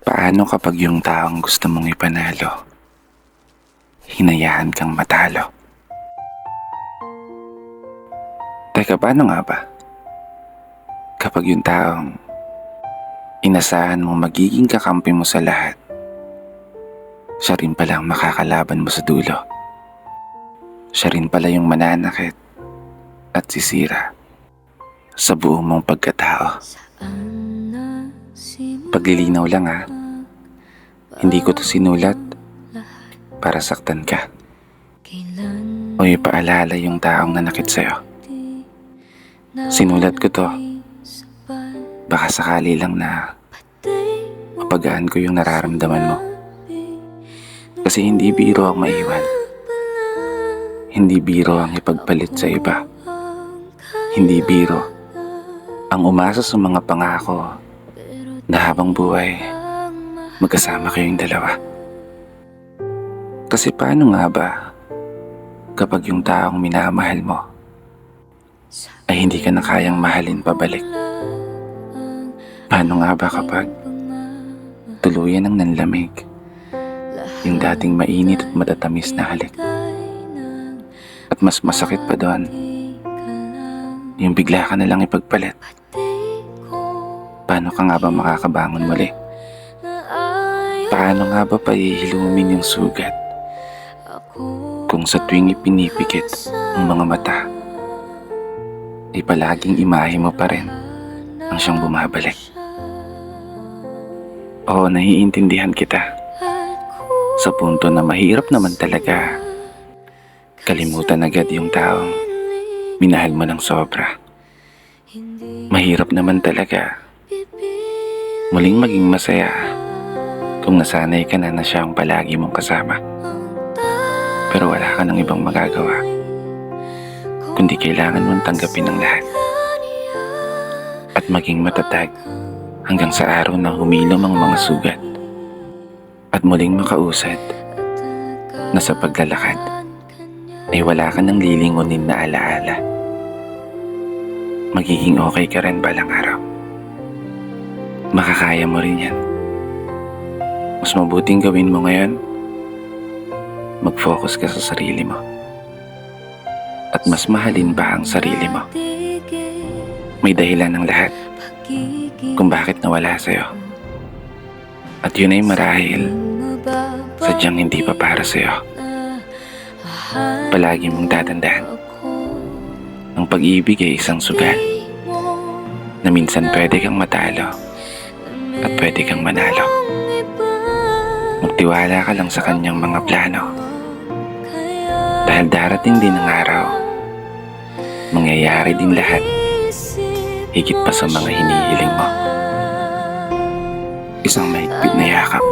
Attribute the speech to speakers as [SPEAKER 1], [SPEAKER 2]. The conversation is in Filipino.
[SPEAKER 1] Paano kapag yung taong gusto mong ipanalo, hinayaan kang matalo? Teka, paano nga ba? Kapag yung taong inasahan mong magiging kakampi mo sa lahat, siya rin pala ang makakalaban mo sa dulo. Siya rin pala yung mananakit at sisira sa buong mong pagkatao. Paglilinaw lang ha, hindi ko to sinulat para saktan ka o ipaalala yung taong nanakit sa'yo. Sinulat ko to baka sakali lang na mapagaan ko yung nararamdaman mo. Kasi hindi biro ang maiwan. Hindi biro ang ipagpalit sa iba. Hindi biro ang umasa sa mga pangako na habang buhay magkasama kayong dalawa. Kasi paano nga ba kapag yung taong minamahal mo ay hindi ka na kayang mahalin pabalik? Paano nga ba kapag tuluyan ng nanlamig yung dating mainit at matatamis na halik? At mas masakit pa doon, yung bigla ka na lang ipagpalit. Paano ka nga ba makakabangon muli? Paano nga ba pahihilumin yung sugat kung sa tuwing ipinipikit ang mga mata ay palaging imahe mo pa rin ang siyang bumabalik? Oo, naiintindihan kita sa punto na mahirap naman talaga kalimutan agad yung taong minahal mo ng sobra. Mahirap naman talaga muling maging masaya kung nasanay ka na siya ang palagi mong kasama. Pero wala ka ng ibang magagawa kundi kailangan mong tanggapin ang lahat at maging matatag hanggang sa araw na humilom ang mga sugat at muling makausad na sa paglalakad ay wala ka ng lilingunin na alaala. Magiging okay ka rin balang araw. Makakaya mo rin yan. Mas mabuting gawin mo ngayon, mag-focus ka sa sarili mo at mas mahalin pa ang sarili mo. May dahilan ng lahat kung bakit nawala sa'yo. At yun ay marahil sadyang hindi pa para sa'yo. Palagi mong tatandaan, ang pag-ibig ay isang sugal na minsan pwede kang matalo at pwede kang manalo. Magtiwala ka lang sa kanyang mga plano dahil darating din ang araw, mangyayari din lahat higit pa sa mga hinihiling mo. Isang mahigpit na yakap